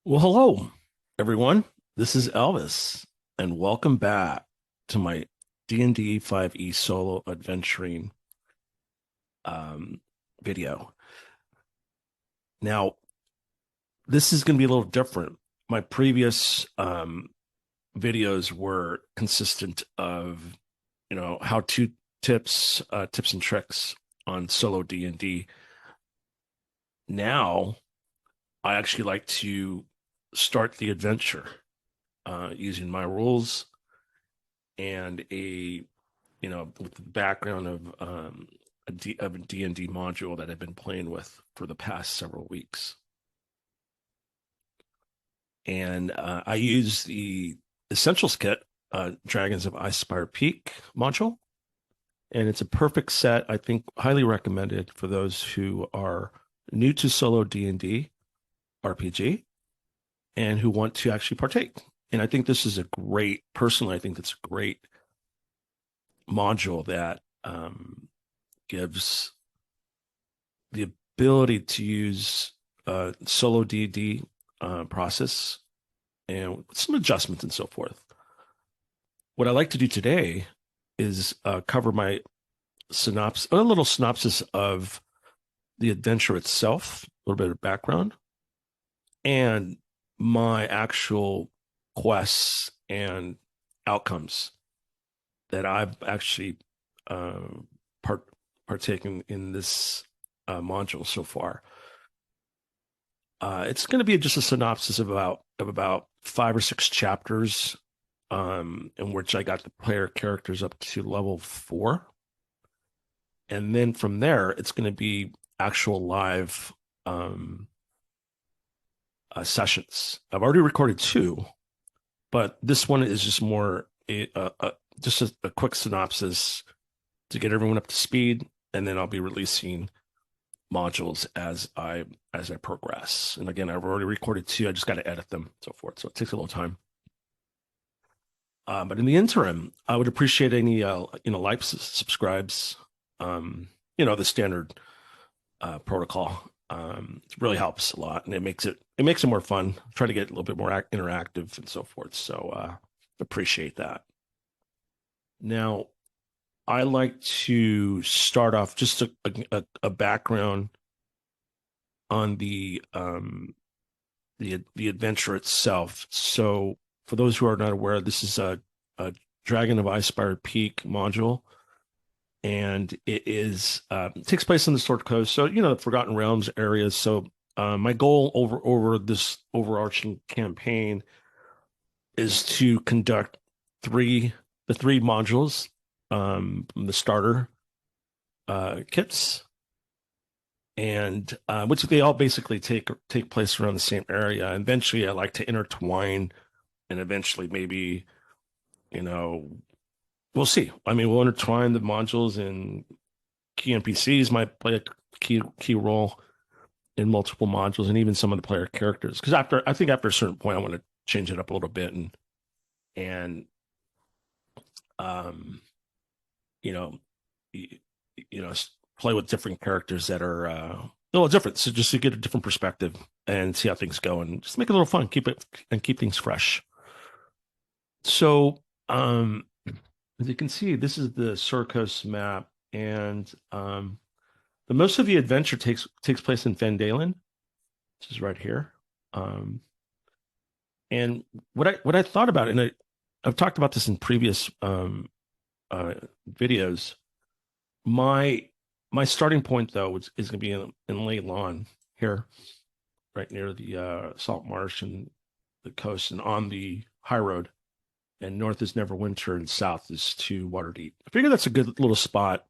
Well, hello, everyone. This is Elvis, and welcome back to my D&D 5e solo adventuring um, video. Now, this is going to be a little different. My previous videos were consistent of, how-to tips and tricks on solo D&D. Now, I actually like to start the adventure using my rules and with the background of a D&D module that I've been playing with for the past several weeks. And I use the Essentials Kit, Dragons of Icespire Peak module. And it's a perfect set, I think, highly recommended for those who are new to solo D&D RPG and who want to actually partake. And I think this is personally, I think that's a great module that gives the ability to use solo D&D process and some adjustments and so forth. What I like to do today is cover a little synopsis of the adventure itself, a little bit of background, and my actual quests and outcomes that I've actually uh, partaken in this module so far. It's going to be just a synopsis of about 5 or 6 chapters, in which I got the player characters up to level 4, and then from there it's going to be actual live sessions. I've already recorded 2, but this one is just more just a quick synopsis to get everyone up to speed, and then I'll be releasing modules as I progress. And again, I've already recorded 2. I just got to edit them, and so forth. So it takes a little time. But in the interim, I would appreciate any likes, subscribes, the standard protocol. It really helps a lot, and it makes it more fun. Try to get a little bit more interactive and so forth. So appreciate that. Now, I like to start off just a background on the adventure itself. So, for those who are not aware, this is a Dragon of Icespire Peak module, and it takes place on the Sword Coast, so the Forgotten Realms areas. So, my goal over this overarching campaign is to conduct the 3 modules, the starter kits, and which they all basically take place around the same area. And eventually, I like to intertwine, and eventually, maybe, we'll see. I mean, we'll intertwine the modules, and key NPCs might play a key role in multiple modules, and even some of the player characters. Because I think after a certain point, I want to change it up a little bit and um you know play with different characters that are a little different, so just to get a different perspective and see how things go, and just make it a little fun, keep things fresh. So as you can see, this is the Surcoast map, and the most of the adventure takes place in Fandalen, which is right here. And what I thought about, and I've talked about this in previous videos. My starting point, though, is going to be in Leilon here, right near the salt marsh and the coast, and on the high road. And north is Neverwinter, and south is to Waterdeep. I figure that's a good little spot,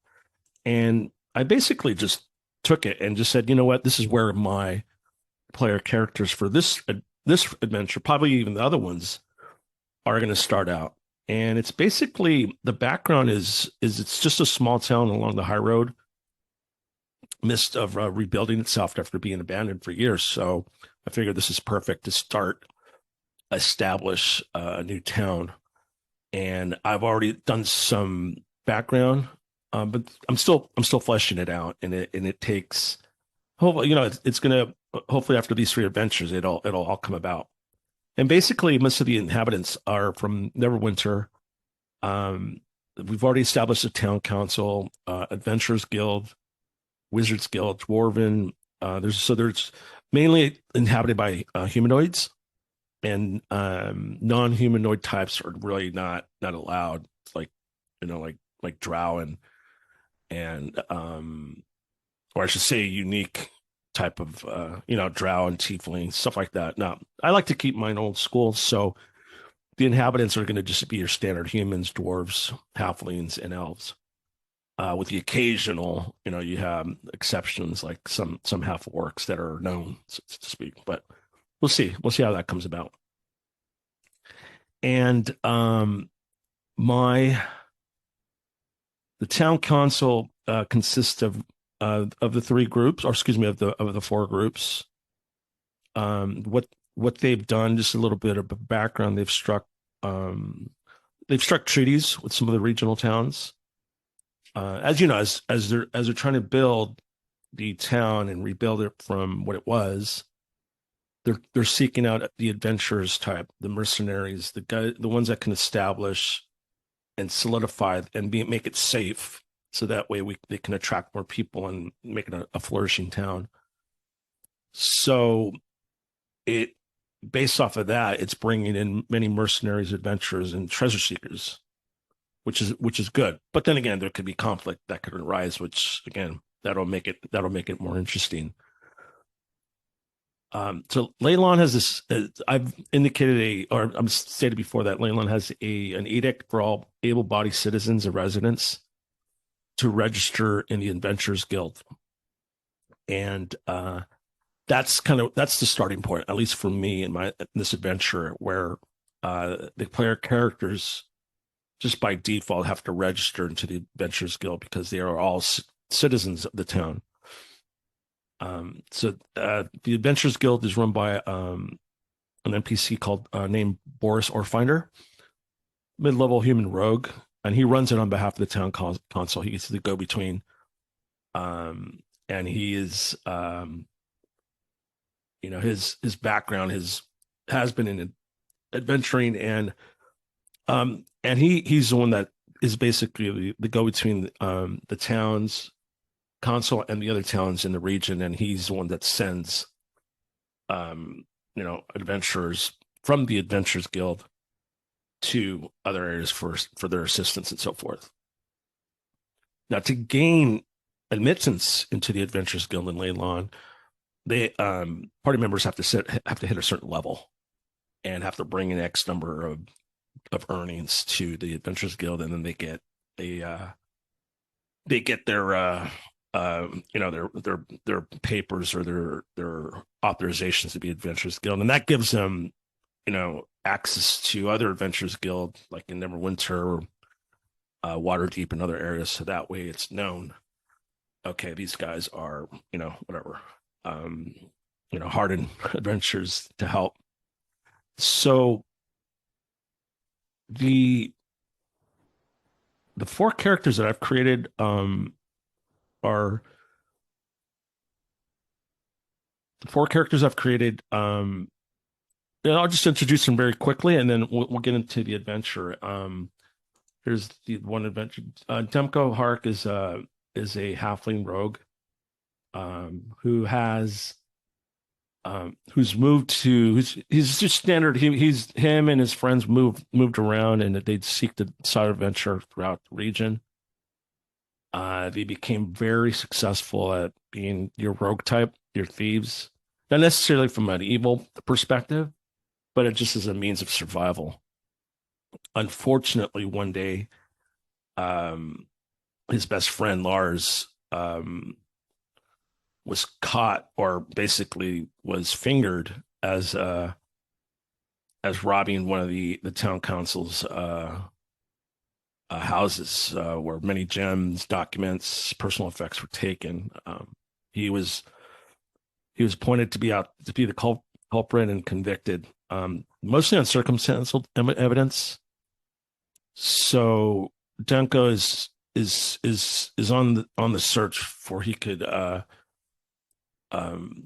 and I basically just took it and just said, you know what, this is where my player characters for this adventure, probably even the other ones, are going to start out. And it's basically, the background is it's just a small town along the high road, midst of rebuilding itself after being abandoned for years. So I figured this is perfect to establish a new town. And I've already done some background, but I'm still fleshing it out, and it takes, hopefully, it's gonna hopefully after these 3 adventures, it'll all come about. And basically, most of the inhabitants are from Neverwinter. Um, we've already established a town council, Adventurers Guild, Wizards Guild, Dwarven. There's mainly inhabited by humanoids, and non-humanoid types are really not allowed. Like like drow and or I should say unique type of drow and tiefling, stuff like that. Now, I like to keep mine old school, so the inhabitants are going to just be your standard humans, dwarves, halflings, and elves. With the occasional, you have exceptions like some half orcs that are known, so to speak. But we'll see how that comes about. And my the town council consists of the 3 groups, or excuse me, of the 4 groups. What they've done, just a little bit of background. They've struck treaties with some of the regional towns. As you know, as they're trying to build the town and rebuild it from what it was, they're seeking out the adventurers type, the mercenaries, the ones that can establish and solidify and make it safe, so that way they can attract more people and make it a flourishing town. So it based off of that, it's bringing in many mercenaries, adventurers, and treasure seekers, which is good. But then again, there could be conflict that could arise, which again that'll make it more interesting. So Leilon has this. I've indicated or I'm stated before that Leilon has an edict for all able-bodied citizens and residents to register in the Adventurers Guild, and that's the starting point, at least for me in this adventure, where the player characters just by default have to register into the Adventurers Guild because they are all citizens of the town. So the Adventurers Guild is run by an NPC named Boris Orfinder, mid-level human rogue, and he runs it on behalf of the town council. He's the go-between, and he is, his background has been in adventuring, and he's the one that is basically the go-between the town's council and the other towns in the region, and he's the one that sends adventurers from the Adventurers Guild to other areas for their assistance and so forth. Now, to gain admittance into the Adventurers Guild in Leilon, they party members have to hit a certain level and have to bring in X number of earnings to the Adventurers Guild, and then they get their their papers or their authorizations to be Adventurers Guild, and that gives them access to other Adventurers Guild like in Neverwinter, Waterdeep, and other areas. So that way it's known, okay, these guys are whatever, hardened adventurers to help. So the 4 characters that I've created are the 4 characters I've created. I'll just introduce them very quickly, and then we'll get into the adventure. Here's the one adventure. Demko Hark is a halfling rogue, he's just standard. Him and his friends moved around, and they'd seek the side adventure throughout the region. They became very successful at being your rogue type, your thieves, not necessarily from an evil perspective, but it just as a means of survival. Unfortunately, one day, his best friend Lars was caught, or basically was fingered as robbing one of the town council's houses, where many gems, documents, personal effects were taken. He was pointed to be the culprit and convicted, mostly on circumstantial evidence. So Denko is on the search for he could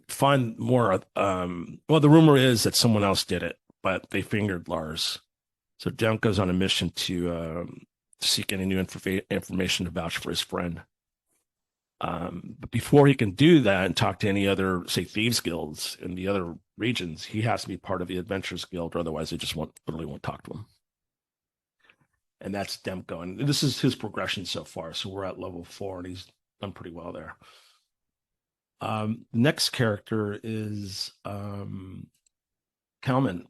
find more. Well, the rumor is that someone else did it, but they fingered Lars. So Dem goes on a mission to seek any new information to vouch for his friend. But before he can do that and talk to any other, say, thieves guilds in the other regions, he has to be part of the Adventurers Guild, or otherwise they just literally won't talk to him. And that's Demko. And this is his progression so far. So we're at level 4, and he's done pretty well there. Next character is Kalman.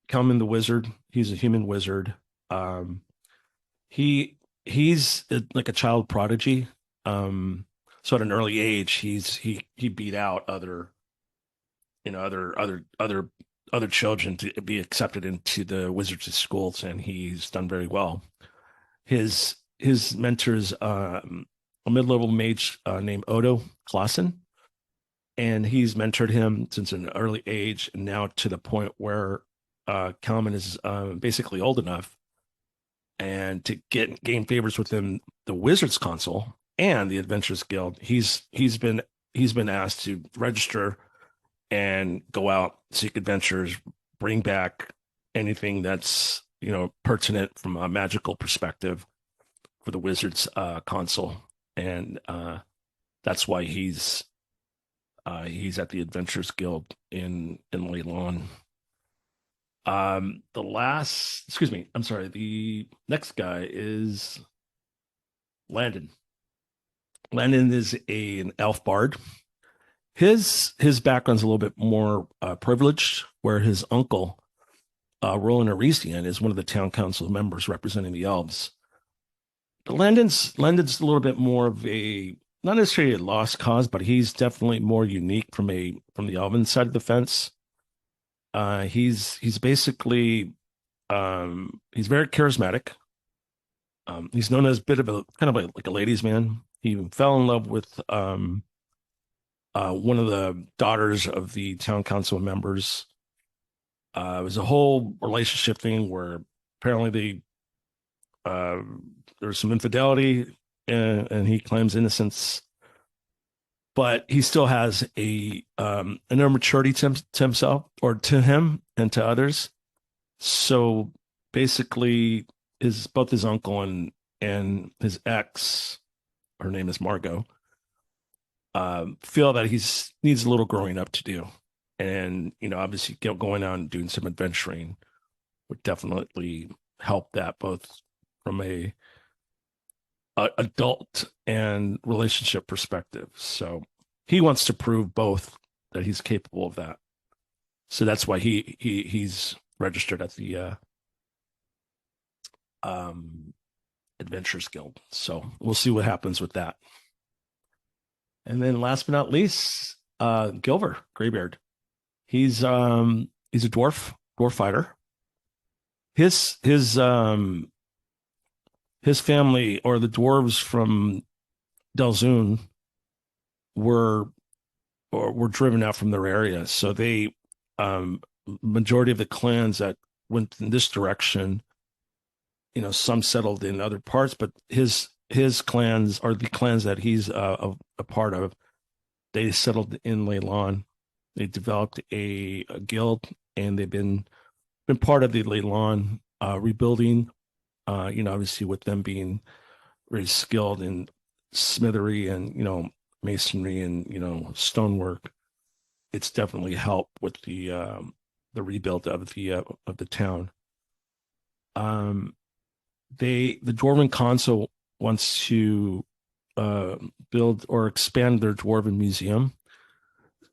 Kalman the wizard. He's a human wizard. He's like a child prodigy. So at an early age, he beat out other children to be accepted into the wizards' schools, and he's done very well. His mentor's a mid-level mage named Odo Clausen, and he's mentored him since an early age, and now to the point where Kalman is basically old enough and to gain favors within the Wizards Council and the Adventurers Guild. He's been asked to register and go out, seek adventures, bring back anything that's pertinent from a magical perspective for the Wizards Council, and that's why he's at the Adventurers Guild in Leilon. The next guy is Landon. Landon is an elf bard. His background's a little bit more privileged, where his uncle, Roland Arisian, is one of the town council members representing the elves. But Landon's a little bit more of a, not necessarily a lost cause, but he's definitely more unique from the elven side of the fence. He's basically he's very charismatic. He's known as a bit of a kind of like a ladies' man. He fell in love with one of the daughters of the town council members. It was a whole relationship thing where apparently there was some infidelity, and he claims innocence, but he still has an immaturity to himself, or to him and to others. So basically, both his uncle and his ex, her name is Margot, feel that he needs a little growing up to do, and obviously going out and doing some adventuring would definitely help that, both from a adult and relationship perspective. So he wants to prove both that he's capable of that. So that's why he's registered at the Adventurers Guild. So we'll see what happens with that. And then last but not least, Gilver Greybeard. He's a dwarf fighter. His family, or the dwarves from Delzoun, were driven out from their area. So they majority of the clans that went in this direction, some settled in other parts, but his clans, are the clans that he's a part of, they settled in Leilon. They developed a guild, and they've been part of the Leilon rebuilding. Obviously with them being very skilled in smithery and masonry and stonework, it's definitely helped with the rebuild of the town. The Dwarven Council wants to build or expand their Dwarven museum.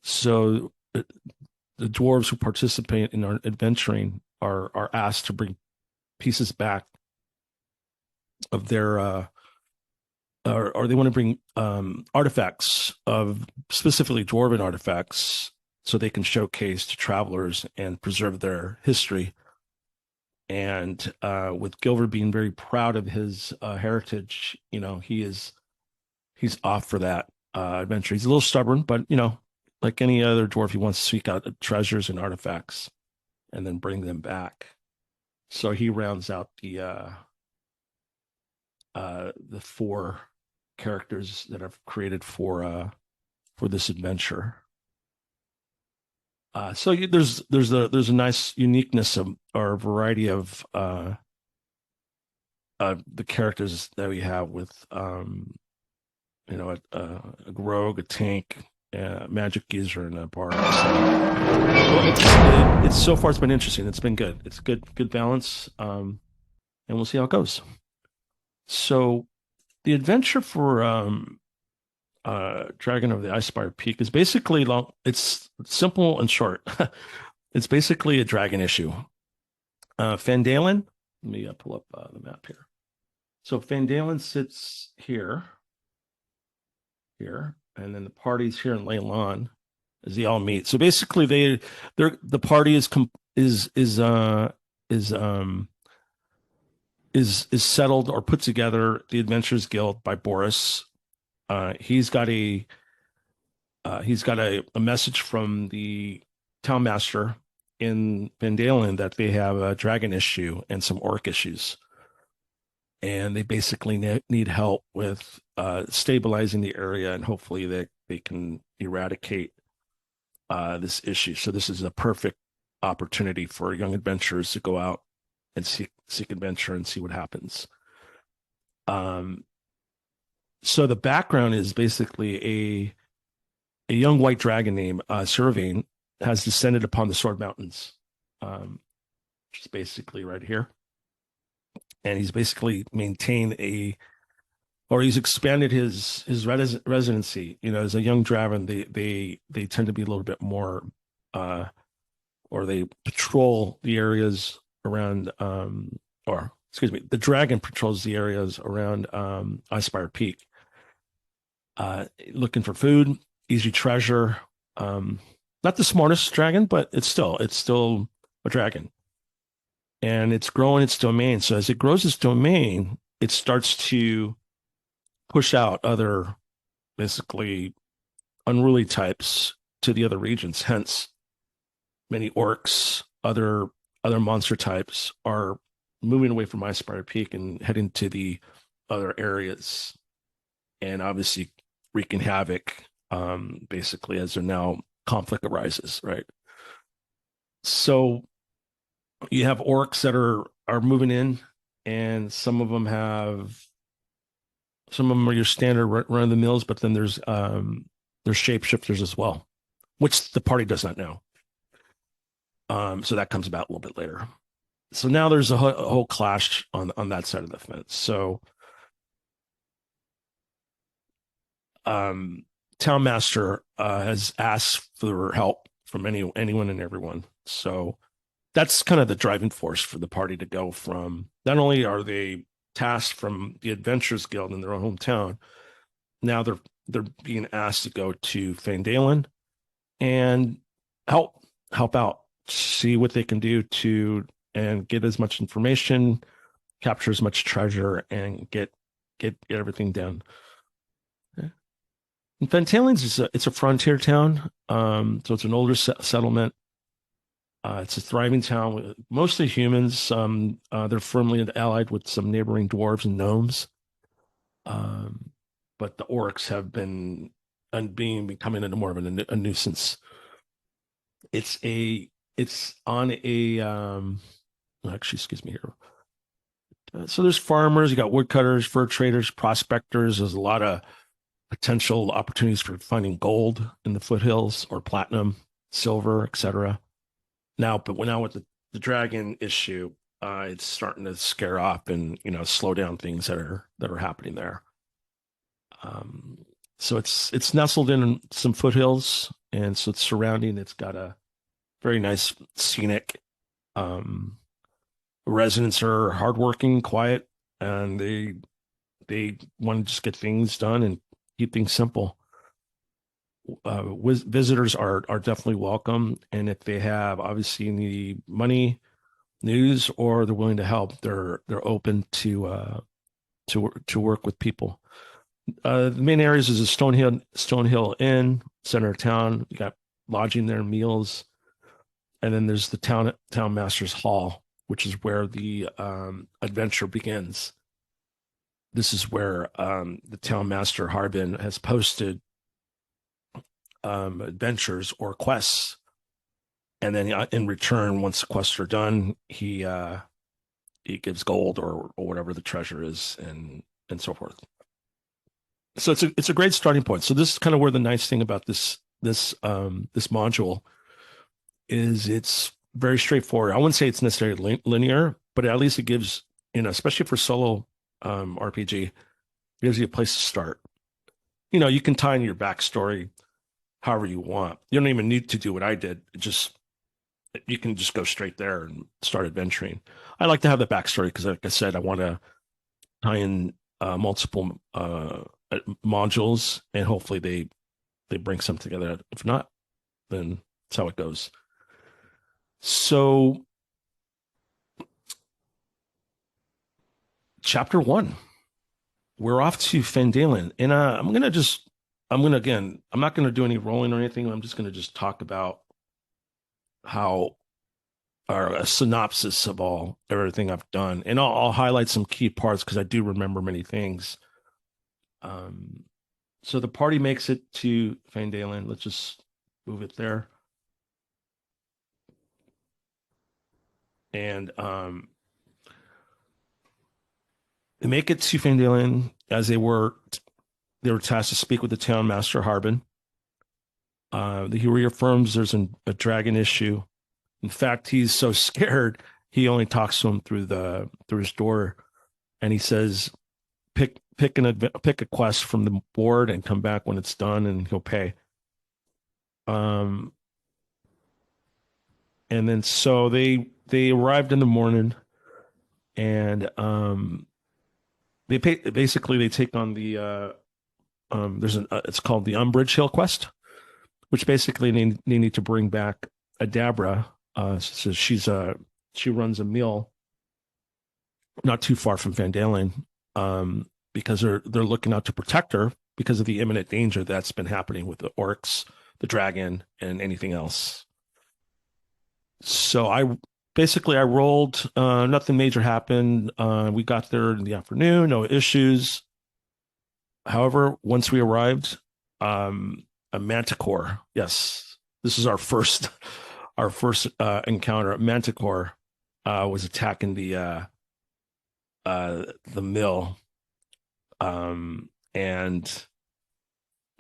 So the dwarves who participate in our adventuring are asked to bring pieces back of their or they want to bring artifacts, of specifically Dwarven artifacts, so they can showcase to travelers and preserve their history. And with Gilver being very proud of his heritage, he's off for that adventure. He's a little stubborn, but like any other dwarf, he wants to seek out treasures and artifacts and then bring them back. So he rounds out the 4 characters that I've created for this adventure. There's a nice uniqueness of, or variety of the characters that we have with a rogue, a tank, magic user, and a bard. So it's so far it's been interesting. It's been good. It's good balance. And we'll see how it goes. So the adventure for Dragon of the Icespire Peak is basically long. It's simple and short. It's basically a dragon issue. Fandalen. Let me pull up the map here. So Fandalen sits here, and then the party's here in Leilon as they all meet. So basically, the party is settled or put together. The Adventurers Guild by Boris. He's got a message from the town master in Vandalen that they have a dragon issue and some orc issues, and they basically need help with stabilizing the area, and hopefully they can eradicate this issue. So this is a perfect opportunity for young adventurers to go out and seek adventure and see what happens. So the background is basically a young white dragon named Servine has descended upon the Sword Mountains, which is basically right here. And he's basically maintained he's expanded his residency. You know, as a young Draven, they tend to be a little bit more, or they patrol the areas around, or excuse me, the dragon patrols the areas around Icespire Peak, looking for food, easy treasure. Not the smartest dragon, but it's still a dragon, and it's growing its domain. So as it grows its domain, it starts to push out other basically unruly types to the other regions. Hence, many orcs, other monster types are moving away from Icespire Peak and heading to the other areas, and obviously wreaking havoc. Basically, as there now conflict arises, right? So you have orcs that are moving in, and some of them are your standard run of the mills, but then there's shapeshifters as well, which the party does not know. So that comes about a little bit later. So now there's a whole clash on that side of the fence. So town master has asked for help from anyone and everyone. So that's kind of the driving force for the party to go from. Not only are they tasked from the Adventurers Guild in their own hometown, now they're being asked to go to Fandalen and help out, see what they can do and get as much information, capture as much treasure, and get everything done. And Fentalen's it's a frontier town, so it's an older settlement. It's a thriving town with mostly humans. They're firmly allied with some neighboring dwarves and gnomes, but the orcs have been becoming into more of a nuisance. It's on a actually, excuse me here. So there's farmers, you got woodcutters, fur traders, prospectors. There's a lot of potential opportunities for finding gold in the foothills, or platinum, silver, etc. But now with the dragon issue, it's starting to scare off and slow down things that are happening there. So it's nestled in some foothills, and so it's surrounding. It's got a very nice scenic. Residents are hardworking, quiet, and they want to just get things done and keep things simple. Visitors are definitely welcome, and if they have obviously any money, news, or they're willing to help, they're open to work with people. The main areas is a Stonehill Inn, center of town. You got lodging there, meals, and then there's the town master's hall, which is where the adventure begins. This is where the town master Harbin has posted adventures or quests And then in return, once the quests are done, he gives gold or whatever the treasure is, and so forth. So it's a great starting point. So this is kind of where the nice thing about this module is. It's very straightforward. I wouldn't say it's necessarily linear, but at least it gives, especially for solo RPG, it gives you a place to start. You can tie in your backstory however you want. You don't even need to do what I did. You can just go straight there and start adventuring. I like to have the backstory because, like I said, I want to tie in multiple modules, and hopefully they bring something together. If not, then that's how it goes. So, chapter 1, we're off to Fandalen, and I'm not gonna do any rolling or anything. I'm just gonna just talk about how, or a synopsis of everything I've done, and I'll highlight some key parts because I do remember many things. So the party makes it to Fandalen. Let's just move it there. And they make it to Fandalen as they were tasked to speak with the town master Harbin. He reaffirms there's a dragon issue. In fact, he's so scared he only talks to him through his door, and he says, pick a quest from the board and come back when it's done, and he'll pay. And then so they arrived in the morning, and they take on the it's called the Umbrage Hill quest, which basically they need to bring back Adabra. So she runs a mill not too far from Fandalen, because they're looking out to protect her because of the imminent danger that's been happening with the orcs, the dragon, and anything else. So I rolled. Nothing major happened. We got there in the afternoon, no issues. However, once we arrived, a manticore. Yes, this is our first encounter. A manticore was attacking the mill, and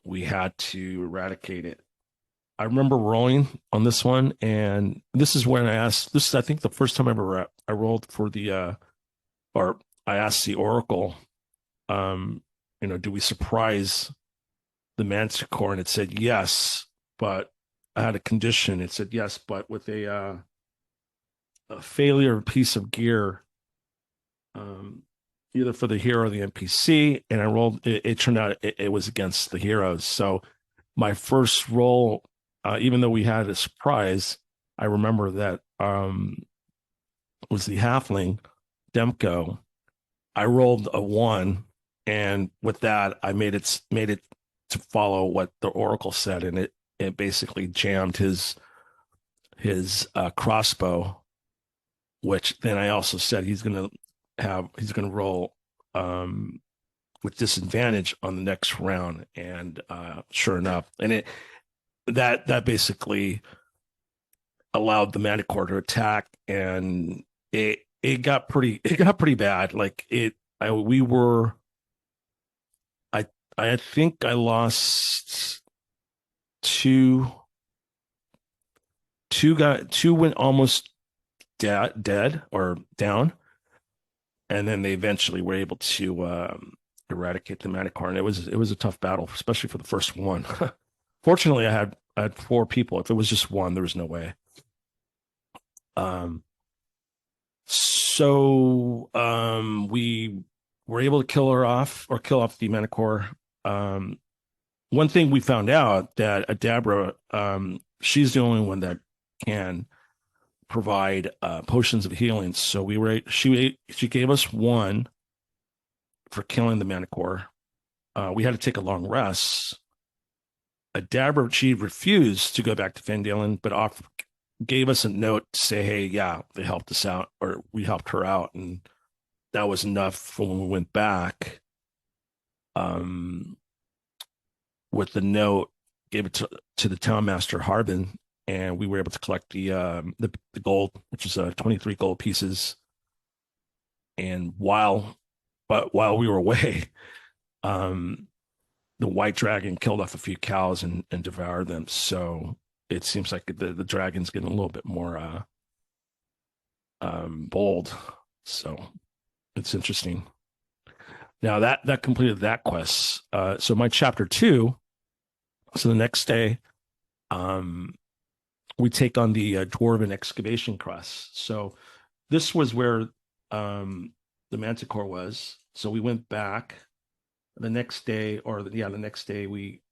we had to eradicate it. I remember rolling on this one, and this is when I asked. This is, I think, the first time I rolled for or I asked the Oracle, do we surprise the Manticore? And it said yes, but I had a condition. It said yes, but with a failure piece of gear, either for the hero or the NPC. And I rolled. It turned out it was against the heroes. So my first roll, even though we had a surprise, I remember that was the halfling Demko. I rolled a 1, and with that, I made it to follow what the Oracle said, and it basically jammed his crossbow, which then I also said he's gonna roll with disadvantage on the next round, and sure enough, and that basically allowed the Manticore to attack, and it got pretty bad. Like I think I lost two went almost dead or down, and then they eventually were able to eradicate the Manticore, and it was a tough battle, especially for the first one. Fortunately, I had 4 people. If it was just one, there was no way. So we were able to kill off the Manticore. One thing we found out that Adabra, she's the only one that can provide potions of healing. So she gave us 1 for killing the Manticore. We had to take a long rest. Adabra, she refused to go back to Fandalen, but gave us a note to say, hey, yeah, they helped us out, or we helped her out, and that was enough for when we went back. With the note, gave it to the town master Harbin, and we were able to collect the gold, which is 23 gold pieces. And while we were away, um, the white dragon killed off a few cows and devoured them. So it seems like the dragon's getting a little bit more bold. So it's interesting. Now that completed that quest. So my chapter 2. So the next day, we take on the Dwarven excavation quest. So this was where the Manticore was. So we went back the next day, the next day we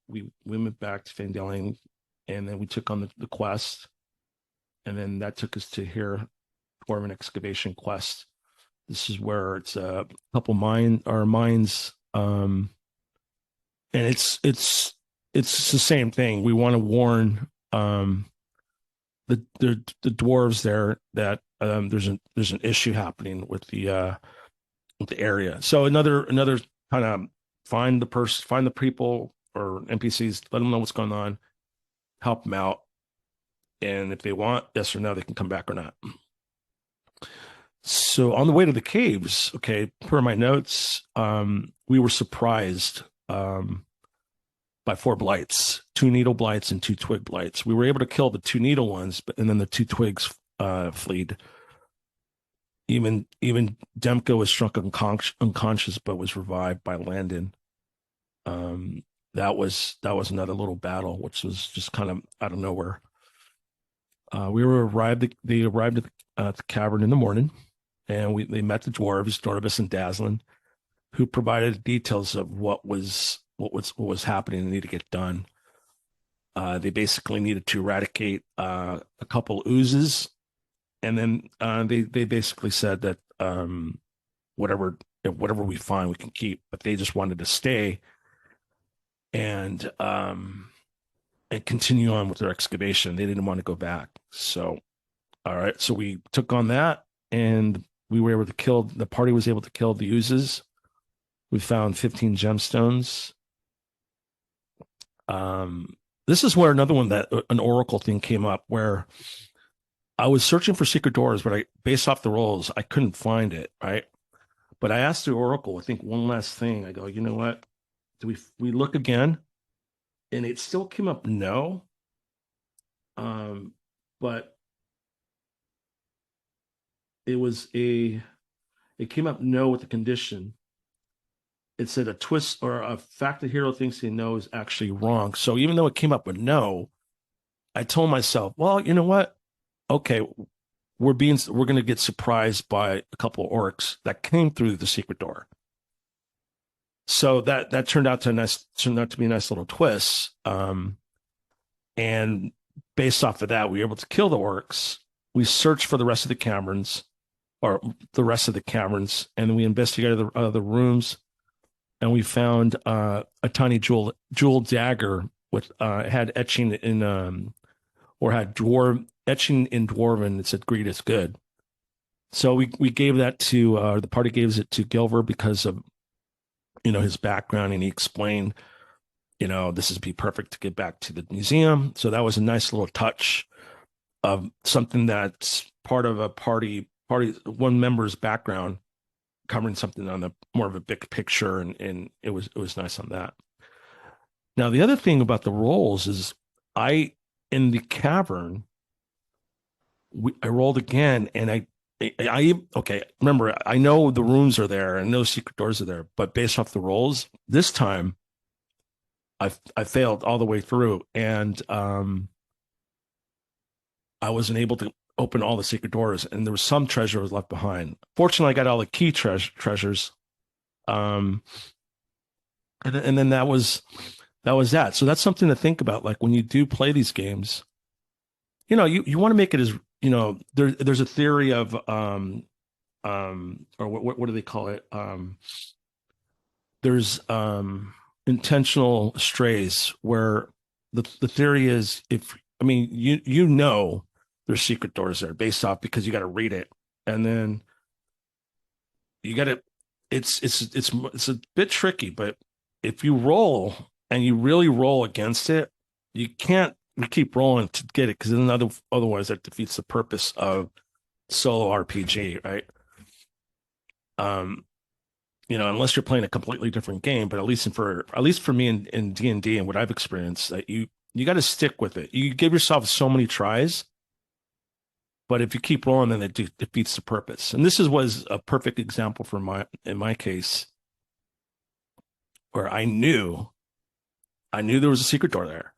went back to Fandelian, and then we took on the quest, and then that took us to here, Dwarven excavation quest. This is where it's a couple mines, and it's the same thing. We want to warn the dwarves there that there's an issue happening with the area. So another kind of find the people or NPCs, let them know what's going on, help them out, and if they want, yes or no, they can come back or not. So on the way to the caves, okay, per my notes, we were surprised by 4 blights, 2 needle blights and 2 twig blights. We were able to kill the 2 needle ones, and then the 2 twigs fleed. Even Demko was struck unconscious, but was revived by Landon. That was another little battle, which was just kind of out of nowhere. They arrived at the cavern in the morning, and they met the dwarves, Doribus and Daslin, who provided details of what was happening and needed to get done. They basically needed to eradicate a couple oozes, and then they basically said that whatever we find we can keep, but they just wanted to stay and continue on with their excavation. They didn't want to go back. So, all right, so we took on that, and we were able to kill. The party was able to kill the oozes. We found 15 gemstones. This is where another one that an oracle thing came up, where I was searching for secret doors, but based off the rolls, I couldn't find it, right? But I asked the oracle, I think, one last thing. I go, you know what? Do we look again? And it still came up no. But it came up no with the condition. It said a twist or a fact the hero thinks they know is actually wrong. So even though it came up with no, I told myself, well, you know what? Okay, we're going to get surprised by a couple of orcs that came through the secret door. So that turned out to be a nice little twist. And based off of that, we were able to kill the orcs. We searched for the rest of the caverns, and then we investigated the rooms, and we found a tiny jewel dagger with had etching in etching in Dwarven. It said "Greed is good." So we gave that to the party gives it to Gilver because of his background, and he explained this would be perfect to get back to the museum. So that was a nice little touch of something that's part of a party one member's background, covering something on the more of a big picture, and it was nice on that. Now the other thing about the rolls is in the cavern I rolled again, and I remember, I know the rooms are there and those secret doors are there, but based off the rolls this time I failed all the way through, and I wasn't able to open all the secret doors, and there was some treasure was left behind. Fortunately, I got all the key treasures. And then that was that. So that's something to think about. Like when you do play these games, you want to make it as, there's a theory of, or what do they call it? There's intentional strays, where the theory is, there's secret doors there based off, because you got to read it, and then you got to, it's a bit tricky, but if you roll and you really roll against it, you can't we keep rolling to get it because then otherwise that defeats the purpose of solo RPG, right? Um, unless you're playing a completely different game, but at least for me in D&D and what I've experienced, that you got to stick with it. You give yourself so many tries, but if you keep rolling, then it defeats the purpose. And this was a perfect example in my case, where I knew there was a secret door there,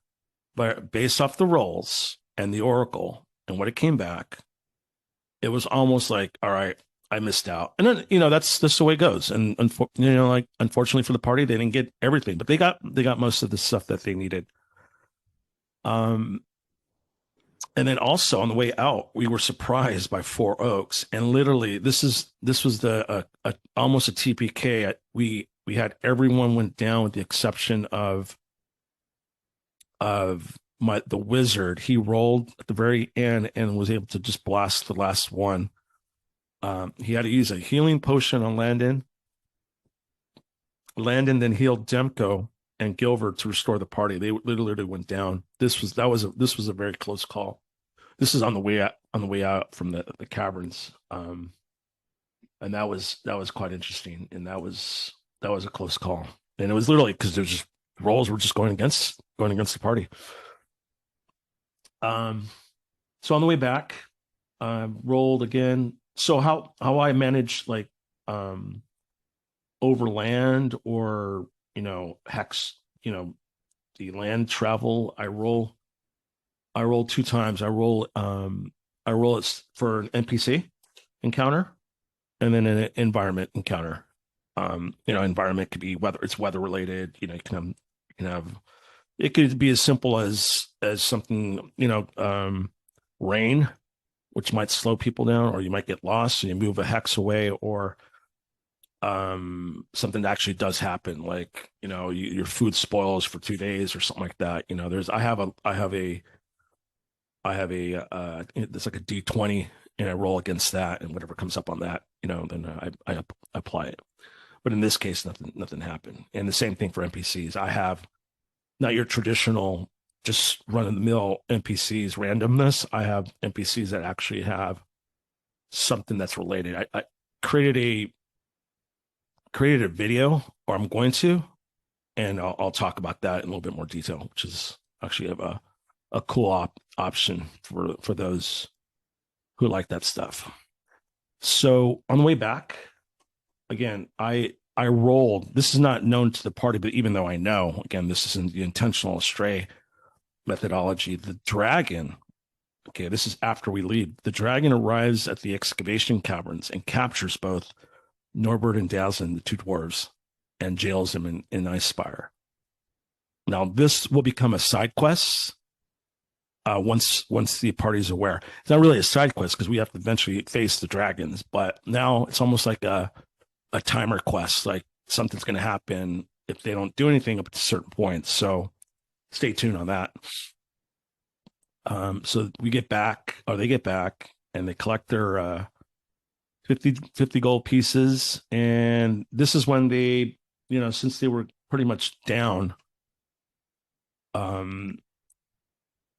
but based off the rolls and the oracle and what it came back, it was almost like, all right, I missed out. And then, that's the way it goes. And unfortunately for the party, they didn't get everything, but they got most of the stuff that they needed. And then also on the way out, we were surprised by Four Oaks, and literally this was the almost a TPK. We had everyone went down with the exception of the wizard. He rolled at the very end and was able to just blast the last one. He had to use a healing potion on Landon. Landon then healed Demko and Gilbert to restore the party. They literally went down. This was a very close call. This is on the way out from the caverns, and that was quite interesting. And that was a close call. And it was literally because there's just rolls were just going against the party. So on the way back, rolled again. So how I manage like overland or hex, the land travel, I roll 2 times. I roll it for an NPC encounter and then an environment encounter. Environment could be weather related. You can have it could be as simple as something, rain, which might slow people down, or you might get lost and you move a hex away, or something that actually does happen, like your food spoils for 2 days or something like that. I have a it's like a D20, and I roll against that, and whatever comes up on that, then I apply it. But in this case, nothing happened. And the same thing for NPCs. I have not your traditional just run of the mill NPCs randomness. I have NPCs that actually have something that's related. I created a video, or I'm going to, and I'll talk about that in a little bit more detail, which is actually a cool option for those who like that stuff. So on the way back, again, I rolled. This is not known to the party, but even though I know, again, this isn't the intentional astray methodology. The dragon, okay, this is after we leave. The dragon arrives at the excavation caverns and captures both Norbert and Dazzlin, the 2 dwarves, and jails them in Icespire. Now, this will become a side quest once the party's aware. It's not really a side quest because we have to eventually face the dragons, but now it's almost like a timer quest. Like something's going to happen if they don't do anything up to a certain point. So stay tuned on that. So they get back, and they collect their 50 gold pieces. And this is when they, since they were pretty much down,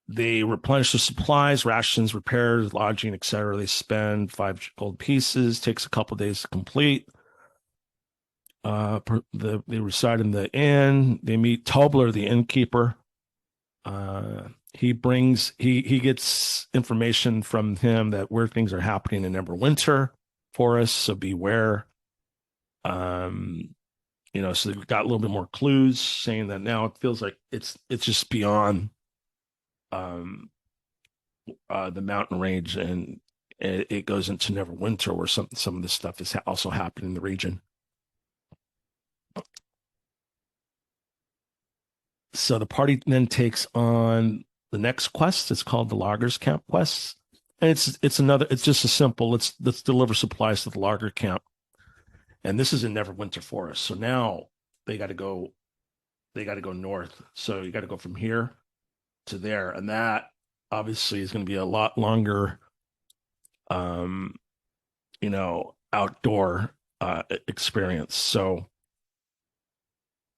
they replenish their supplies, rations, repairs, lodging, etc. They spend 5 gold pieces. Takes a couple days to complete. They reside in the inn. They meet Tobler, the innkeeper. He gets information from him that where things are happening in Neverwinter Forest, so beware. So they've got a little bit more clues saying that now it feels like it's just beyond the mountain range, and it goes into Neverwinter, where some of this stuff is also happening in the region. So the party then takes on the next quest. It's called the Loggers Camp quest, and it's just a simple let's deliver supplies to the logger camp, and this is in Neverwinter Forest. So now they got to go north. So you got to go from here to there, and that obviously is going to be a lot longer, outdoor experience. So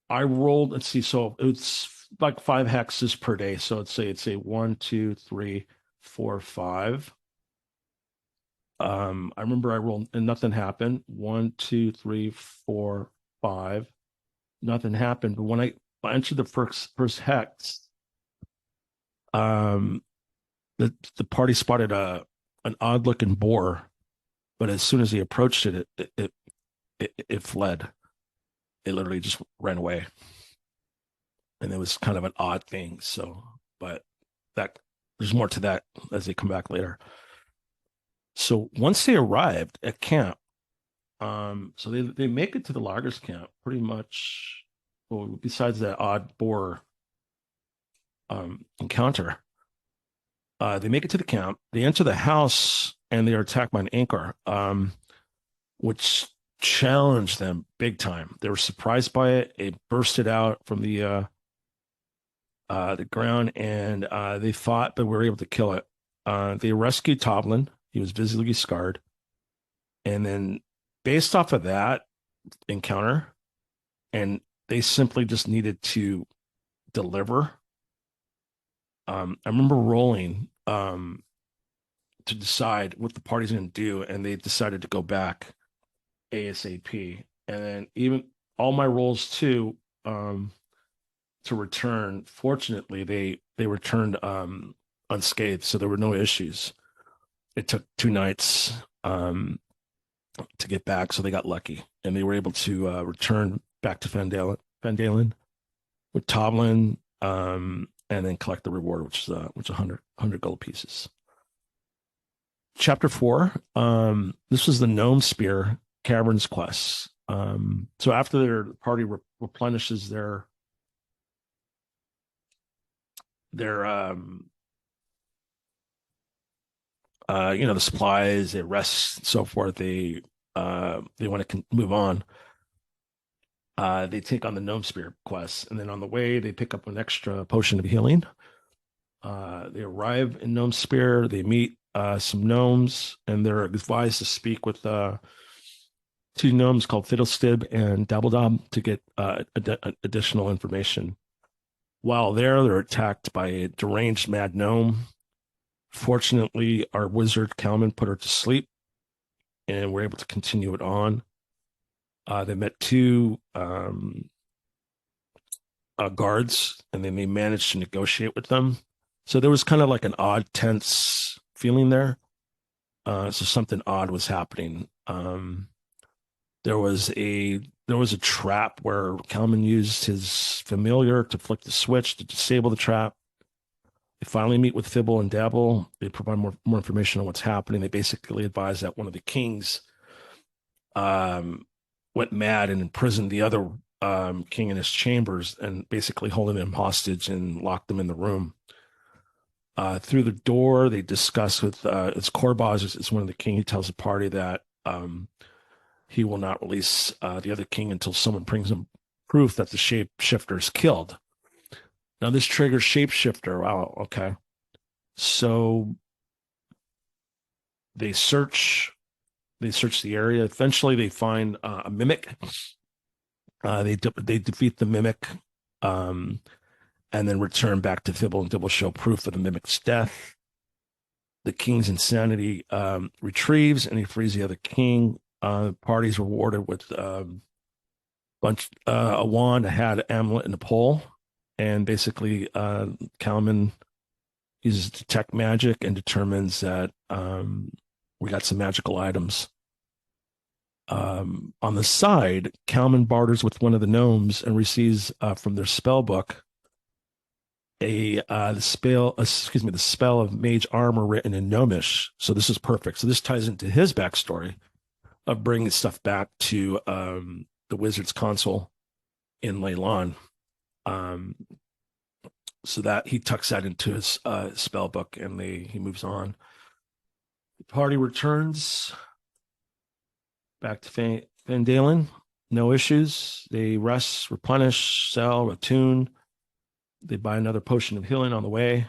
I rolled. Let's see. So it's like 5 hexes per day. So it's a 1, 2, 3, 4, 5. I remember I rolled and nothing happened. 1, 2, 3, 4, 5. Nothing happened. But when I entered the first hex, um, the party spotted an odd looking boar, but as soon as he approached it fled. It literally just ran away, and it was kind of an odd thing. So, but that there's more to that as they come back later. So once they arrived at camp, so they make it to the loggers camp pretty much. Well, besides that odd boar encounter, they make it to the camp. They enter the house and they are attacked by an anchor, which challenged them big time. They were surprised by it. It bursted out from the ground, and they fought, but were able to kill it. They rescued Toblin. He was visibly scarred, and then based off of that encounter, and they simply just needed to deliver. I remember rolling to decide what the party's going to do, and they decided to go back ASAP. And then even all my rolls too, to return. Fortunately, they returned unscathed, so there were no issues. It took 2 nights to get back, so they got lucky, and they were able to return back to Fandalen with Toblin, and then collect the reward, which is 100 gold pieces. Chapter 4. This was the Gnomespere Caverns quest. So after their party replenishes their the supplies, they rest, and so forth. They want to move on. They take on the Gnomespere quest, and then on the way they pick up an extra potion of healing. They arrive in Gnomespere. They meet some gnomes, and they're advised to speak with 2 gnomes called Fiddlestib and Dabbledob to get additional information. While there, they're attacked by a deranged mad gnome. Fortunately, our wizard Kalman put her to sleep, and we're able to continue it on. They met 2 guards, and then they managed to negotiate with them. So there was kind of like an odd, tense feeling there. So something odd was happening. There was a trap where Kalman used his familiar to flick the switch to disable the trap. They finally meet with Fibble and Dabble. They provide more information on what's happening. They basically advise that one of the kings went mad and imprisoned the other king in his chambers, and basically holding him hostage and locked them in the room. Through the door, they discuss with it's Korbaz is one of the king. He tells the party that he will not release the other king until someone brings him proof that the shapeshifter is killed. Now this triggers shapeshifter. Wow. Okay. So they search the area. Eventually, they find a mimic. They defeat the mimic, and then return back to Fibble and Dibble, show proof of the mimic's death. The king's insanity retrieves, and he frees the other king. Party's rewarded with a wand, a hat, an amulet, and a pole. And basically, Kalman uses detect magic and determines that we got some magical items. On the side, Kalman barters with one of the gnomes and receives from their spell book the spell of mage armor written in Gnomish. So this is perfect. So this ties into his backstory of bringing stuff back to the wizard's console in Leilon. So that he tucks that into his spell book, and he moves on. The party returns back to Fandalen. No issues. They rest, replenish, sell, attune. They buy another potion of healing on the way.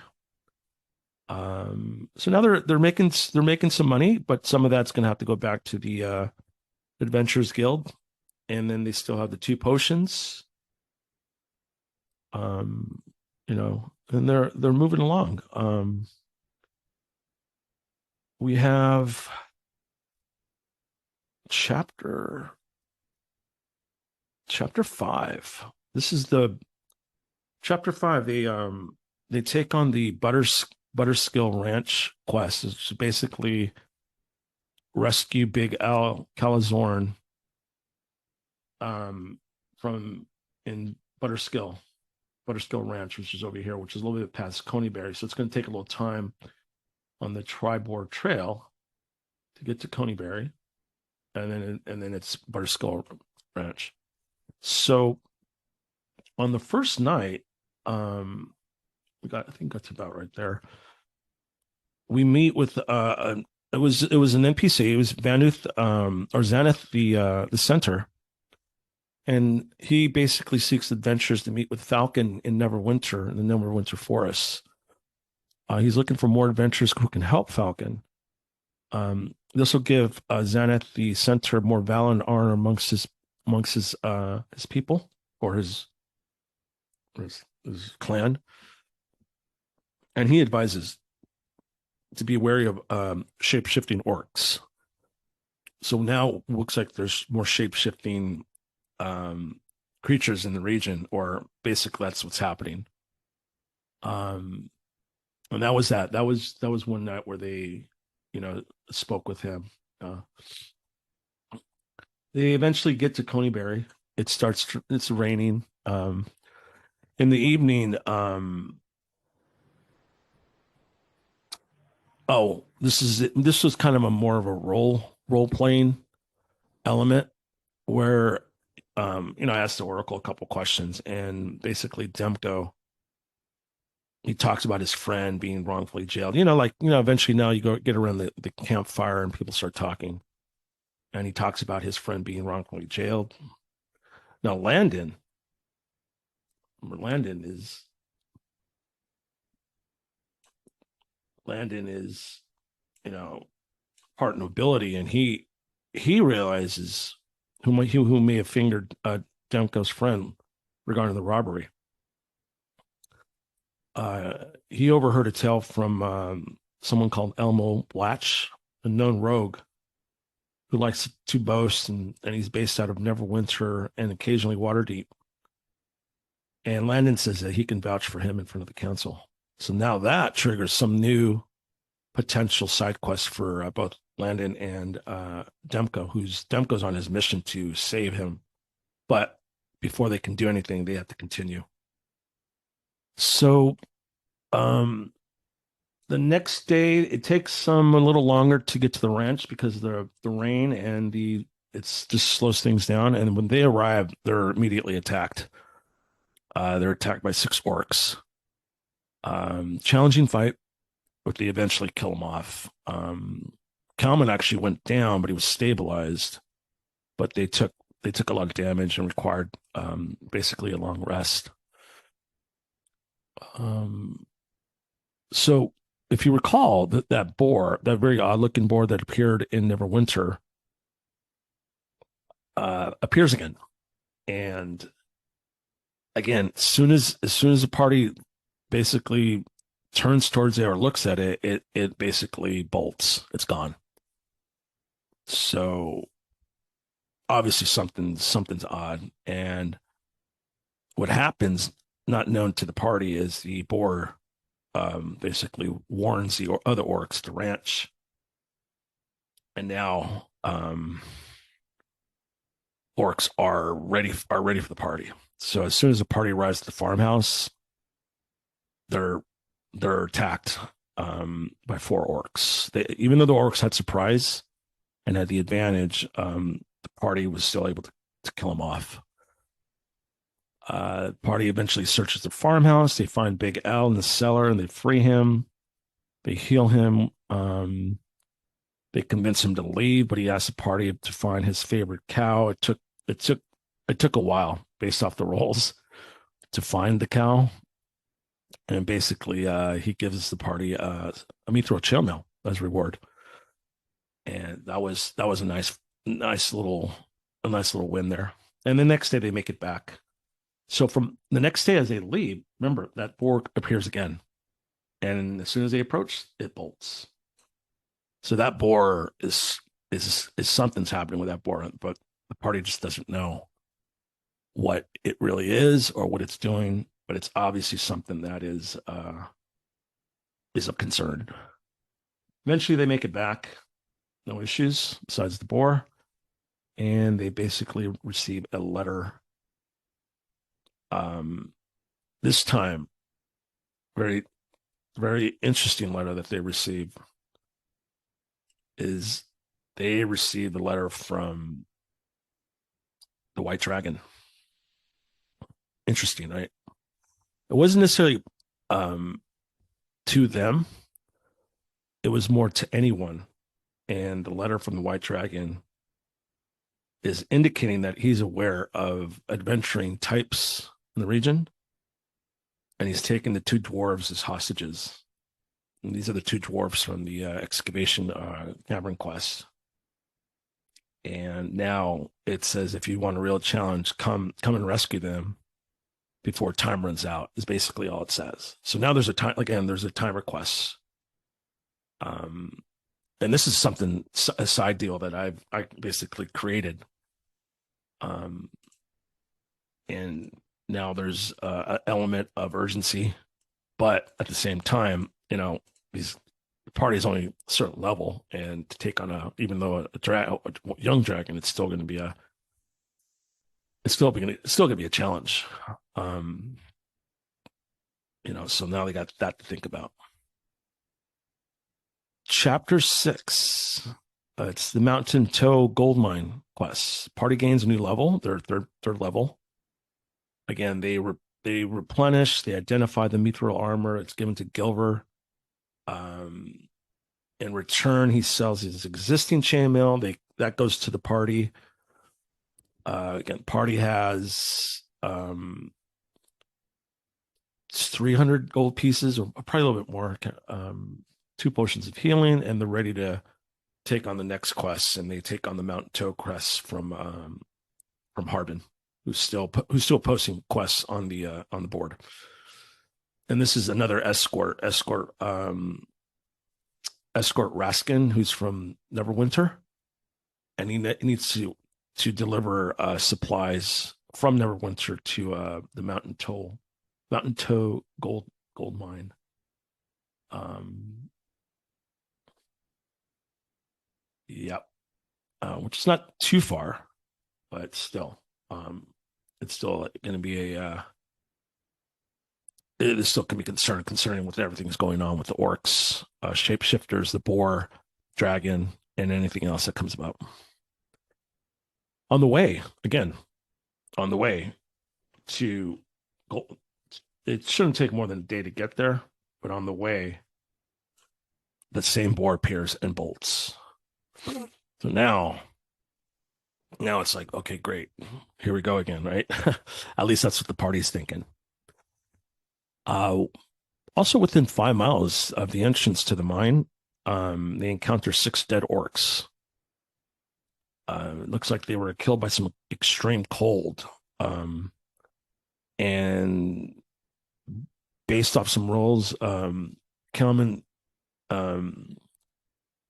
So now they're making some money, but some of that's going to have to go back to the Adventurers Guild, and then they still have the 2 potions. and they're moving along. We have chapter 5. This is the chapter 5. They take on the Butterskill Ranch quest. It's basically rescue Big Al Calazorn from in Butterskill Ranch, which is over here, which is a little bit past Coneyberry. So it's going to take a little time on the Tribord Trail to get to Coneyberry, and then it's Butterskill Ranch. So on the first night, I think that's about right there. We meet with it was an NPC. It was Vanuth or Xanath, the center, and he basically seeks adventures to meet with Falcon in Neverwinter, in the Neverwinter forests. He's looking for more adventurers who can help Falcon. This will give Xanath the center more valor and honor amongst his people, or his clan, and he advises to be wary of shape-shifting orcs. So now it looks like there's more shape-shifting creatures in the region, or basically that's what's happening. And that was that. That was one night where they, spoke with him. They eventually get to Coneyberry. It's raining. In the evening, this was kind of a more of a role playing element where I asked the Oracle a couple questions, and basically Demko, he talks about his friend being wrongfully jailed. Eventually now you go get around the campfire and people start talking. And he talks about his friend being wrongfully jailed. Now Landon is, part nobility, and he realizes who may have fingered Demko's friend regarding the robbery. He overheard a tale from someone called Elmo Blatch, a known rogue who likes to boast, and he's based out of Neverwinter and occasionally Waterdeep. And Landon says that he can vouch for him in front of the council. So now that triggers some new potential side quests for both Landon and Demko, Demko's on his mission to save him. But before they can do anything, they have to continue. So the next day, it takes them a little longer to get to the ranch because the rain and it's just slows things down. And when they arrive, they're immediately attacked. They're attacked by 6 orcs. Challenging fight, but they eventually kill him off. Kalman actually went down, but he was stabilized. But they took a lot of damage and required basically a long rest. So if you recall, that boar, that very odd looking boar that appeared in Neverwinter, appears again. And again, as soon as the party basically turns towards it or looks at it, it basically bolts. It's gone. So obviously something's odd. And what happens, not known to the party, is the boar basically warns the other orcs to ranch. And now orcs are ready for the party. So as soon as the party arrives at the farmhouse, they're attacked by 4 orcs. Even though the orcs had surprise and had the advantage, the party was still able to kill them off. Party eventually searches the farmhouse. They find Big Al in the cellar and they free him. They heal him. They convince him to leave, but he asks the party to find his favorite cow. It took a while based off the rolls to find the cow. And basically, he gives the party a mithril chainmail as reward, and that was a nice little win there. And the next day they make it back. So from the next day as they leave, remember that boar appears again, and as soon as they approach, it bolts. So that boar is something's happening with that boar, but the party just doesn't know what it really is or what it's doing. But it's obviously something that is of concern. Eventually, they make it back, no issues besides the boar, and they basically receive a letter. This time, very very interesting letter that they receive is they receive a letter from the White Dragon. Interesting, right? It wasn't necessarily um, to them; it was more to anyone. And the letter from the White Dragon is indicating that he's aware of adventuring types in the region, and he's taken the two dwarves as hostages. And these are the two dwarves from the excavation cavern quest. And now it says if you want a real challenge, come and rescue them before time runs out. Is basically all it says. So now there's a time again. There's a time request. And this is something a side deal that I basically created. And now there's an element of urgency, but at the same time, these the party is only a certain level, and to take on even though a young dragon, it's still going to be a challenge. So now they got that to think about. Chapter 6. It's the Mountain Toe Gold Mine quest. Party gains a new level, their third level. Again, they replenish, they identify the mithril armor. It's given to Gilver. In return, he sells his existing chainmail. That goes to the party. Again, party has 300 gold pieces, or probably a little bit more. 2 potions of healing, and they're ready to take on the next quest. And they take on the Mountain Toe quest from Harbin, who's still posting quests on the board. And this is another escort Raskin, who's from Neverwinter, and he needs to deliver supplies from Neverwinter to the Mountain Toe gold mine. Yep, which is not too far, but still, it's still going to be it is still going to be concerning with everything that's going on with the orcs, shapeshifters, the boar, dragon, and anything else that comes about. On the way to go, it shouldn't take more than a day to get there, but on the way, the same boar appears and bolts. So now it's like, okay, great. Here we go again, right? At least that's what the party's thinking. Also within 5 miles of the entrance to the mine, they encounter 6 dead orcs. It looks like they were killed by some extreme cold. And based off some rolls, Kelman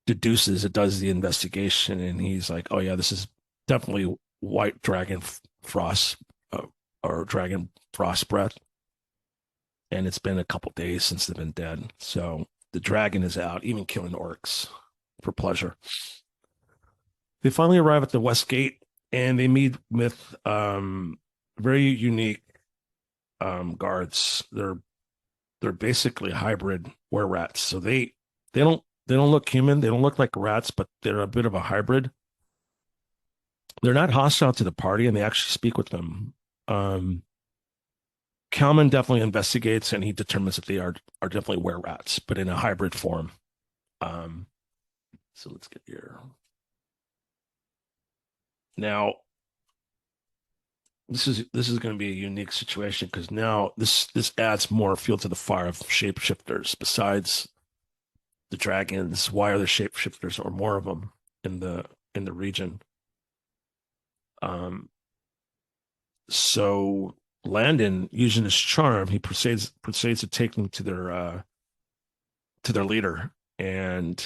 deduces it does the investigation, and he's like, oh yeah, this is definitely white dragon frost or dragon frost breath. And it's been a couple days since they've been dead. So the dragon is out, even killing orcs for pleasure. They finally arrive at the West Gate, and they meet with very unique guards. They're basically hybrid were rats. So they don't look human. They don't look like rats, but they're a bit of a hybrid. They're not hostile to the party, and they actually speak with them. Kalman definitely investigates, and he determines that they are definitely were rats, but in a hybrid form. So let's get here. Now, this is going to be a unique situation because now this adds more fuel to the fire of shapeshifters. Besides the dragons, why are there shapeshifters or more of them in the region? So Landon, using his charm, he proceeds to take them to their leader. And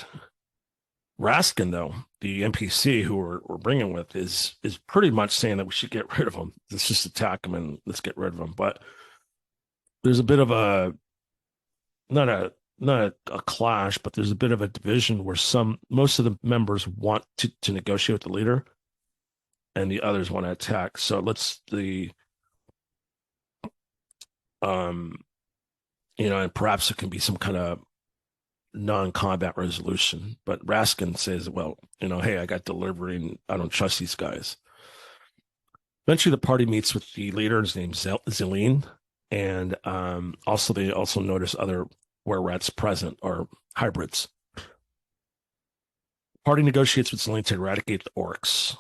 Raskin, though, the NPC who we're bringing with, is pretty much saying that we should get rid of him. Let's just attack him and let's get rid of him. But there's a bit of a not a not a clash, but there's a bit of a division where most of the members want to negotiate with the leader, and the others want to attack. So let's the um and perhaps it can be some kind of non-combat resolution. But Raskin says, well, hey, I got delivery and I don't trust these guys. Eventually, the party meets with the leader. His name's Leilon, and they also notice other were-rats present or hybrids. Party negotiates with Leilon to eradicate the orcs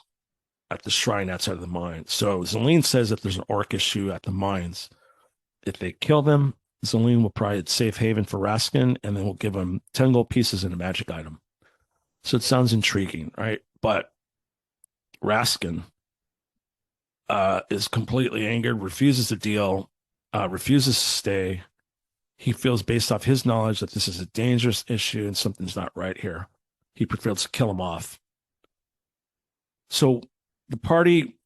at the shrine outside of the mine. So Leilon says if there's an orc issue at the mines, if they kill them, Leilon will provide safe haven for Raskin, and then we'll give him 10 gold pieces and a magic item. So it sounds intriguing, right? But Raskin is completely angered, refuses the deal, refuses to stay. He feels, based off his knowledge, that this is a dangerous issue and something's not right here. He prefers to kill him off. So the party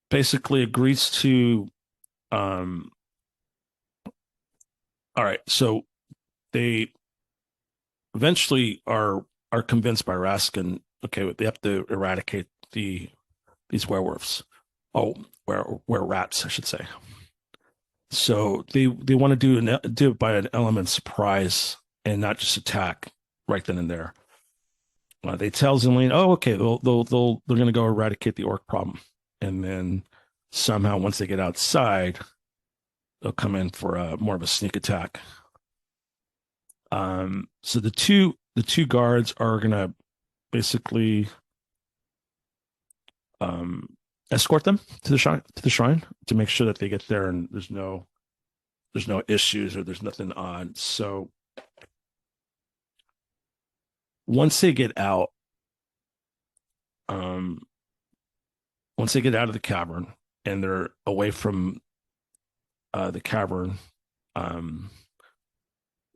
basically agrees to all right, so they eventually are convinced by Raskin, okay, they have to eradicate these werewolves. Oh, were rats, I should say. So they want to do it by an element of surprise and not just attack right then and there. They tell Leilon, oh, okay, they're going to go eradicate the orc problem, and then somehow once they get outside, they'll come in for more of a sneak attack. So the two guards are gonna basically escort them to the shrine to make sure that they get there and there's no issues or there's nothing odd. So once they get out, once they get out of the cavern and they're away from the cavern,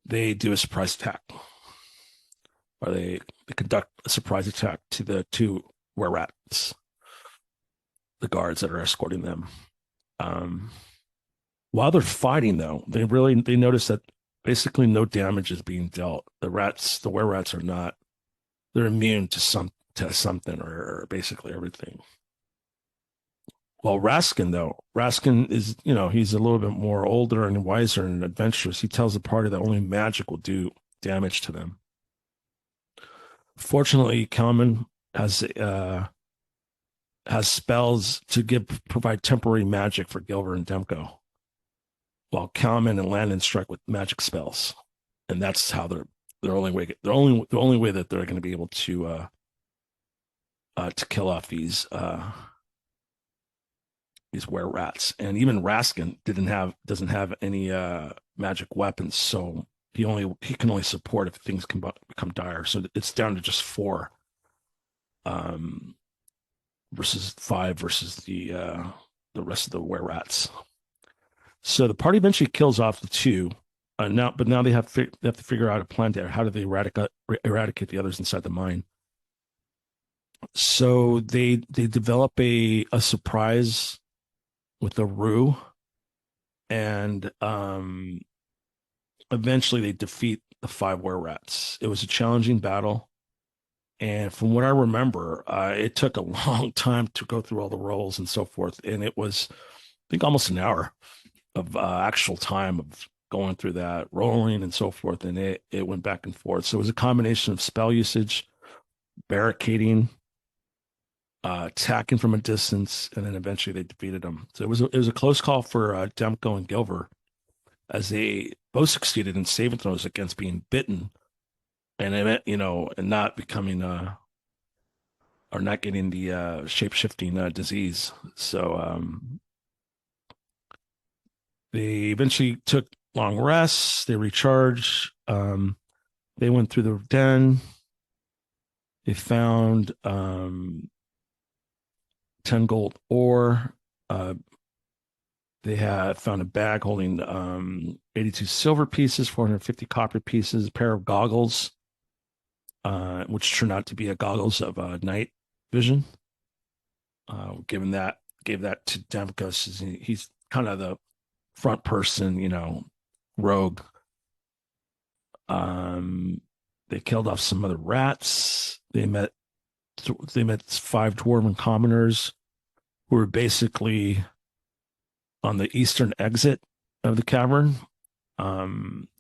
they do a surprise attack, or they conduct a surprise attack to the two were-rats, the guards that are escorting them. While they're fighting, though, they notice that basically no damage is being dealt. The were-rats are not. They're immune to something or basically everything. Well, Raskin is, he's a little bit more older and wiser and adventurous. He tells the party that only magic will do damage to them. Fortunately, Kalman has spells to provide temporary magic for Gilver and Demko, while Kalman and Landon strike with magic spells, and that's how the only way that they're going to be able to kill off these were-rats. And even Raskin doesn't have any magic weapons, so he can only support if things can become dire. So it's down to just 4 versus 5 versus the rest of the were-rats. So the party eventually kills off the 2. Now they have to figure out a plan there. How do they eradicate the others inside the mine? So they develop a surprise with a roux, and eventually they defeat the 5 were-rats. It was a challenging battle, and from what I remember, it took a long time to go through all the rolls and so forth, and it was, I think, almost an hour of actual time of going through that, rolling and so forth, and it went back and forth. So it was a combination of spell usage, barricading, attacking from a distance, and then eventually they defeated them. So it was a close call for Demko and Gilver, as they both succeeded in saving throws against being bitten, and and not becoming or not getting the shape-shifting disease. So they eventually took long rests. They recharged. They went through the den. They found 10 gold ore, They have found a bag holding 82 silver pieces, 450 copper pieces, a pair of goggles, which turned out to be a goggles of night vision. Given that, gave that to Demkos. He's kind of the front person, rogue. Um, they killed off some other rats. They met 5 dwarven commoners who were basically on the eastern exit of the cavern.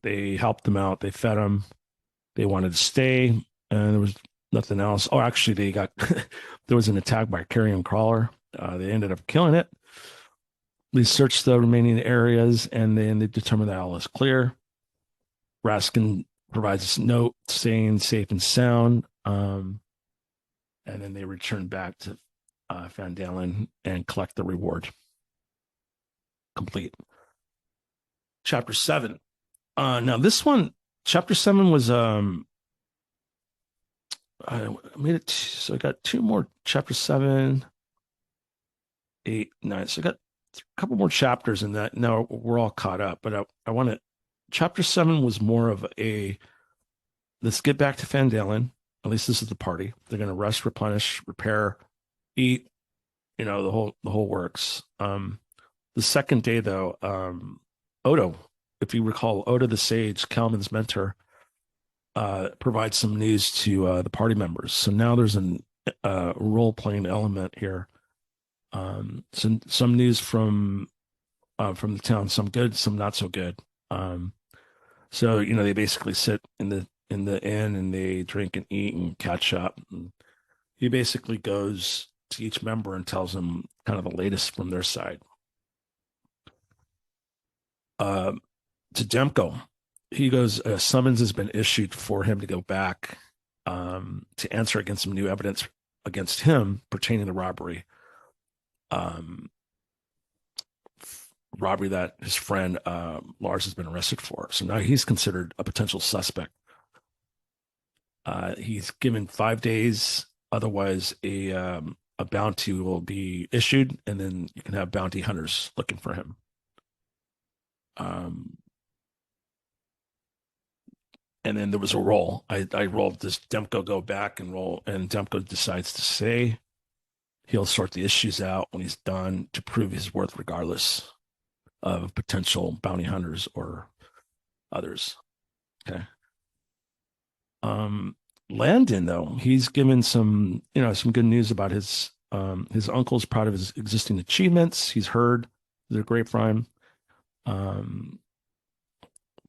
They helped them out. They fed them. They wanted to stay, and there was nothing else. Oh, actually, they got there was an attack by a carrion crawler. They ended up killing it. They searched the remaining areas, and then they determined that all is clear. Raskin provides a note saying safe and sound, and then they return back to Fandalen and collect the reward. Complete. Chapter 7. Now this one, Chapter 7 was I made it so I got 2 more. Chapter 7, 8, 9. So I got a couple more chapters in that. Now we're all caught up, but I want to. Chapter 7 was more of a let's get back to Fandalen. At least this is the party. They're going to rest, replenish, repair, eat. The whole works. The second day though, Odo, if you recall, Odo the Sage, Kalman's mentor, provides some news to the party members. So now there's an role playing element here. Some news from the town, some good, some not so good. So they basically sit in the inn and they drink and eat and catch up. And he basically goes to each member and tells them kind of the latest from their side. To Demko, he goes, a summons has been issued for him to go back to answer against some new evidence against him pertaining to robbery. Robbery that his friend Lars has been arrested for. So now he's considered a potential suspect. He's given 5 days. Otherwise, a bounty will be issued, and then you can have bounty hunters looking for him. And then there was a roll. I rolled this Demko go back and roll, and Demko decides to say he'll sort the issues out when he's done to prove his worth, regardless of potential bounty hunters or others. Okay. Landon, though, he's given some good news about his uncle's proud of his existing achievements. He's heard the grapevine.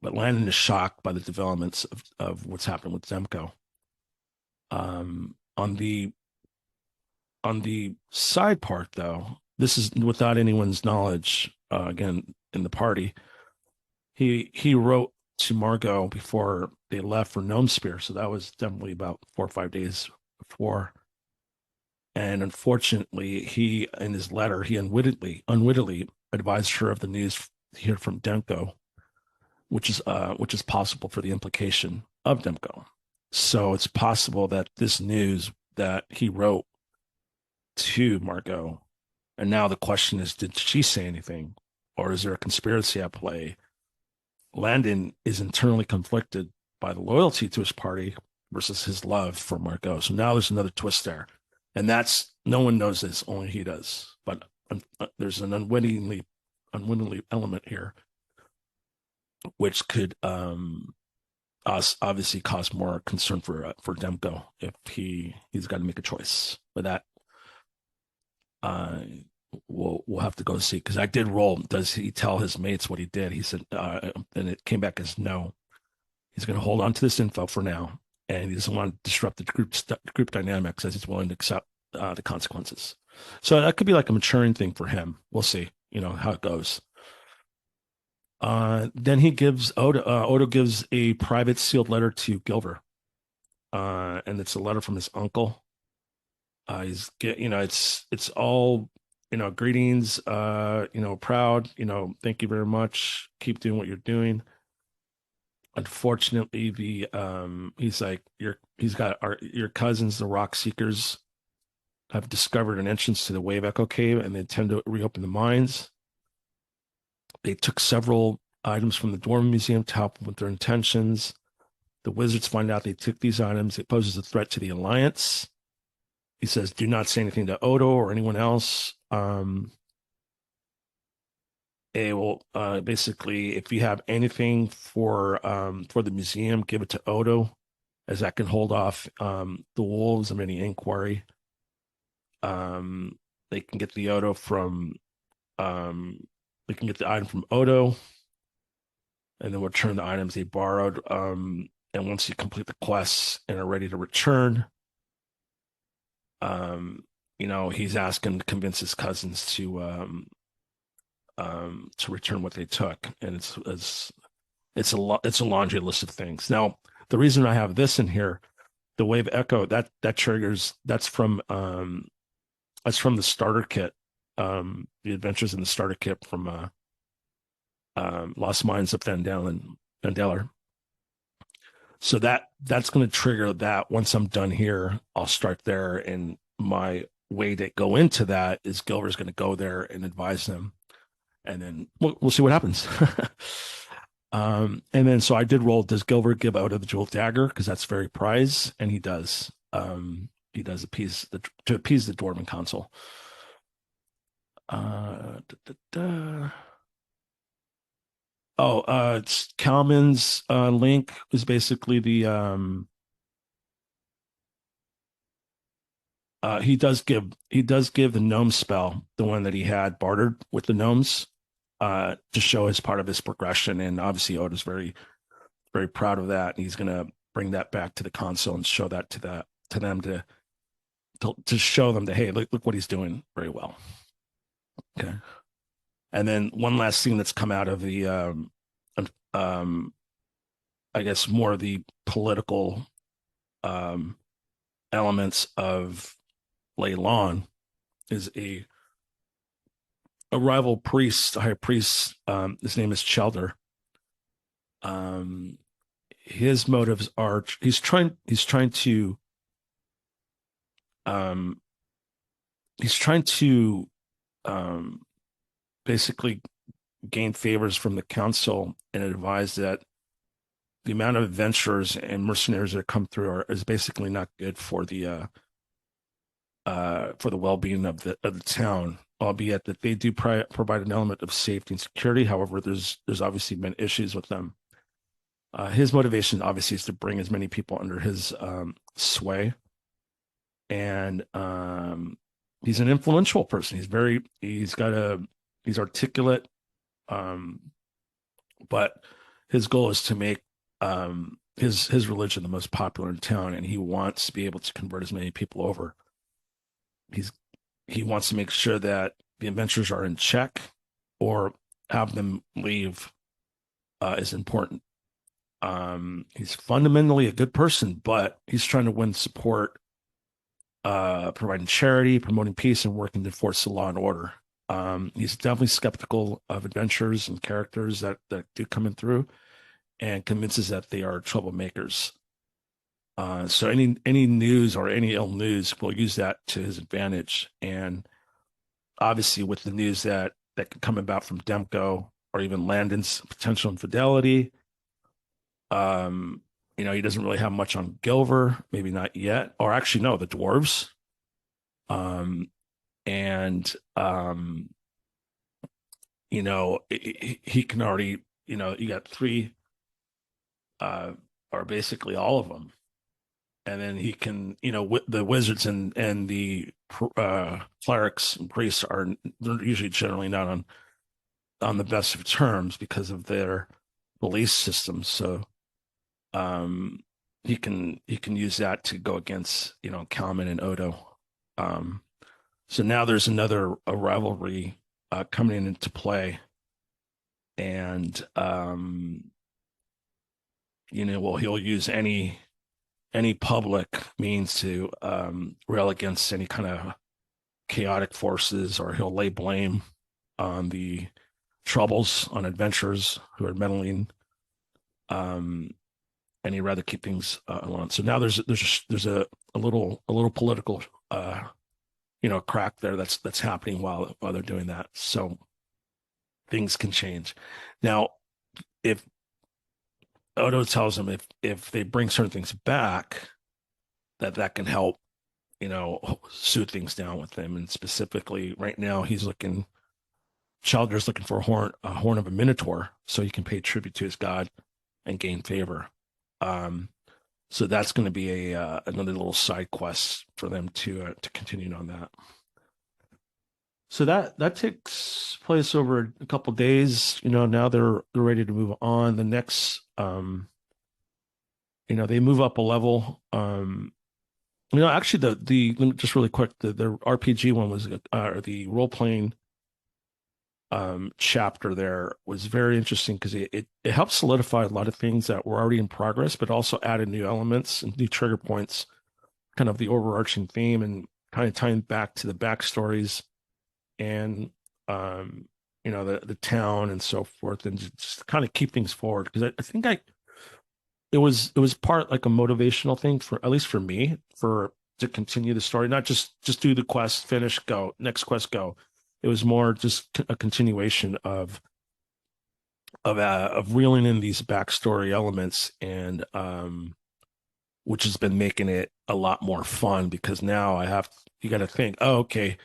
But Landon is shocked by the developments of what's happened with Demko. On the side part, though, this is without anyone's knowledge. Again, in the party, he wrote to Margot before they left for Gnomespere, so that was definitely about 4 or 5 days before. And unfortunately, he in his letter he unwittingly advised her of the news here from Demko, which is possible for the implication of Demko. So it's possible that this news that he wrote to Margot, and now the question is, did she say anything, or is there a conspiracy at play? Landon is internally conflicted by the loyalty to his party versus his love for Margot. So now there's another twist there, and that's no one knows this, only he does. But there's an unwittingly element here, which could obviously cause more concern for Demko if he's got to make a choice. But that we'll have to go see, because I did roll. Does he tell his mates what he did? He said, and it came back as no. He's going to hold on to this info for now, and he doesn't want to disrupt the group dynamics, as he's willing to accept the consequences. So that could be like a maturing thing for him. We'll see, how it goes. Then he gives Odo gives a private sealed letter to Gilver, and it's a letter from his uncle. It's all greetings, proud, thank you very much, keep doing what you're doing. Unfortunately, he's like your cousins, the Rock Seekers, have discovered an entrance to the Wave Echo Cave, and they intend to reopen the mines. They took several items from the Dwarven Museum to help with their intentions. The wizards find out they took these items. It poses a threat to the Alliance. He says, do not say anything to Odo or anyone else. It will basically, if you have anything for the museum, give it to Odo, as that can hold off the wolves of any inquiry. They can get the Odo from they can get the item from Odo, and then return the items they borrowed. And once you complete the quests and are ready to return, he's asking to convince his cousins to return what they took, and it's a laundry list of things. Now, the reason I have this in here, the Wave Echo, that triggers, that's from the starter kit, the adventures in the starter kit from Lost Mines of Vandaler. So that's going to trigger that. Once I'm done here, I'll start there, and my way to go into that is Gilver's going to go there and advise them, and then we'll see what happens. And then so I did roll. Does Gilver give out of the jeweled dagger, because that's very prized, and he does. He does appease the Dwarven Council. It's Kalman's link is basically the he does give the gnome spell, the one that he had bartered with the gnomes, to show as part of his progression. And obviously Oda's very, very proud of that. And he's gonna bring that back to the console and show that to them to show them that, hey, look what he's doing very well. Okay. And then one last thing that's come out of the I guess more of the political elements of Leilon is a rival priest, a high priest. His name is Chelder. His motives are he's trying to basically gain favors from the council and advise that the amount of adventurers and mercenaries that come through is basically not good for the well-being of the town, albeit that they do provide an element of safety and security. However, there's obviously been issues with them. His motivation obviously is to bring as many people under his sway, and he's an influential person. He's articulate, but his goal is to make his religion the most popular in town, and he wants to be able to convert as many people over. He wants to make sure that the adventurers are in check, or have them leave is important. He's fundamentally a good person, but he's trying to win support, providing charity, promoting peace, and working to enforce the law and order. He's definitely skeptical of adventurers and characters that do come in through, and convinces that they are troublemakers. So any news or any ill news will use that to his advantage. And obviously, with the news that could come about from Demko or even Landon's potential infidelity, he doesn't really have much on Gilver, maybe not yet, or actually no, the dwarves. He can already, you got three, or basically all of them. And then he can, the wizards and the clerics and priests they're usually generally not on the best of terms because of their belief systems. So he can use that to go against, Kalman and Odo. So now there's a rivalry coming into play, and he'll use any public means to rail against any kind of chaotic forces, or he'll lay blame on the troubles on adventurers who are meddling, and he'd rather keep things alone. So now there's a little political crack there that's happening while they're doing that. So things can change. Now, if Odo tells them if they bring certain things back, that can help, soothe things down with them. And specifically, right now, Childer's looking for a horn of a minotaur, so he can pay tribute to his god and gain favor. Um, so that's going to be a another little side quest for them to continue on that. So that takes place over a couple days. Now they're ready to move on. The next, they move up a level. Actually, let me just really quick, the RPG one was the role playing chapter there was very interesting because it helped solidify a lot of things that were already in progress, but also added new elements and new trigger points, kind of the overarching theme, and kind of tying back to the backstories and the town and so forth, and just kind of keep things forward because I think it was part like a motivational thing for, at least for me, for to continue the story, not just do the quest, finish, go, next quest, go. It was more just a continuation of reeling in these backstory elements, and which has been making it a lot more fun because now you got to think, oh, okay,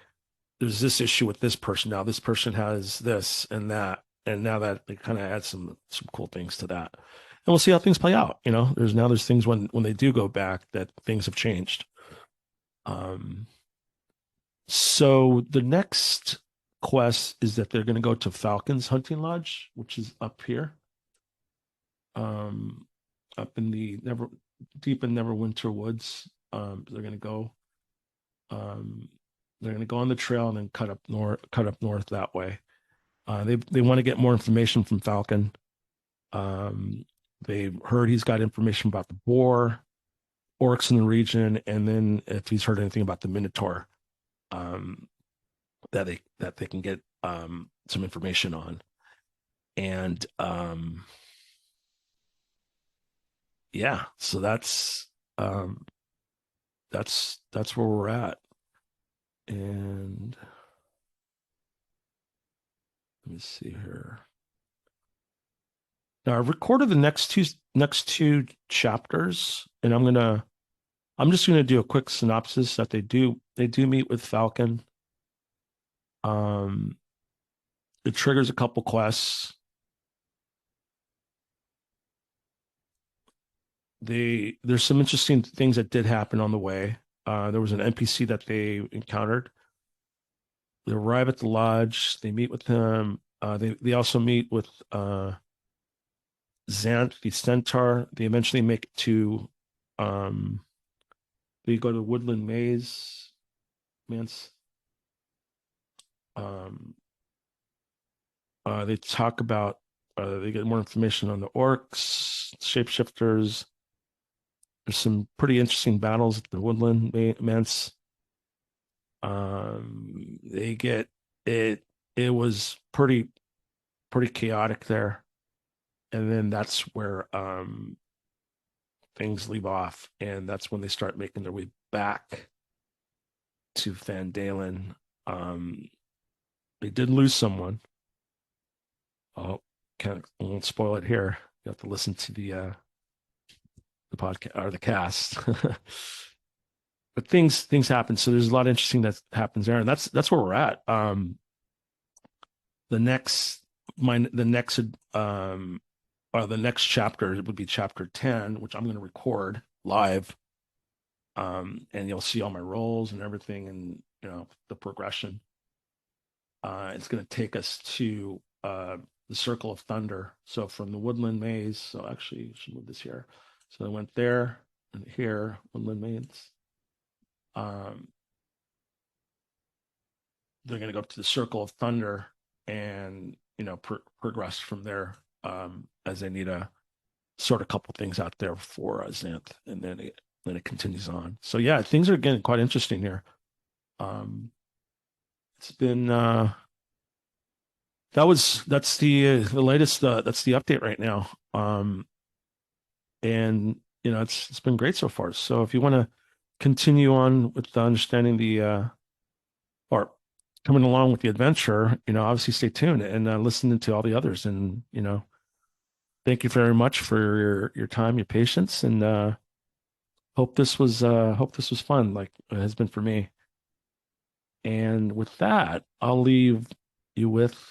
there's this issue with this person, now this person has this and that, and now that they kind of add some cool things to that, and we'll see how things play out. There's things when they do go back that things have changed. So the next quest is that they're going to go to Falcon's hunting lodge, which is up here, up in the deep in Neverwinter woods. They're going to go. They're going to go on the trail and then cut up north that way. They want to get more information from Falcon. They've heard he's got information about the boar, orcs in the region, and then if he's heard anything about the Minotaur, that they can get some information on. And yeah, so that's where we're at. And let me see here. Now I've recorded the next two chapters, and I'm just gonna do a quick synopsis that they do meet with Falcon. It triggers a couple quests. There's some interesting things that did happen on the way. There was an NPC that they encountered. They arrive at the lodge. They meet with him. They also meet with Xanth, the centaur. They eventually make it to. They go to Woodland Maze. Mance. They talk about. They get more information on the orcs, shapeshifters. There's some pretty interesting battles at the Woodland Manse. They get it. It was pretty chaotic there, and then that's where things leave off, and that's when they start making their way back to Fandalen. They did lose someone. Oh, I won't spoil it here. You have to listen to the podcast or the cast. But things happen. So there's a lot of interesting that happens there, and that's where we're at. The next the next chapter would be chapter 10, which I'm going to record live. And you'll see all my rolls and everything, and the progression. It's going to take us to the Circle of Thunder. So from the Woodland Maze. So actually, I should move this here. So I went there and here, Woodland Maze. They're going to go up to the Circle of Thunder and progress from there, as they need to sort a couple things out there for Xanth, and then it continues on. So yeah, things are getting quite interesting here. It's been that's the latest. That's the update right now. And it's been great so far. So if you want to continue on with understanding or coming along with the adventure, obviously stay tuned and listen to all the others. And, thank you very much for your time, your patience, and hope this was fun, like it has been for me. And with that, I'll leave you with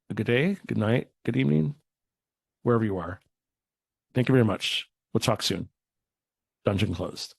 a good day, good night, good evening, wherever you are. Thank you very much. We'll talk soon. Dungeon closed.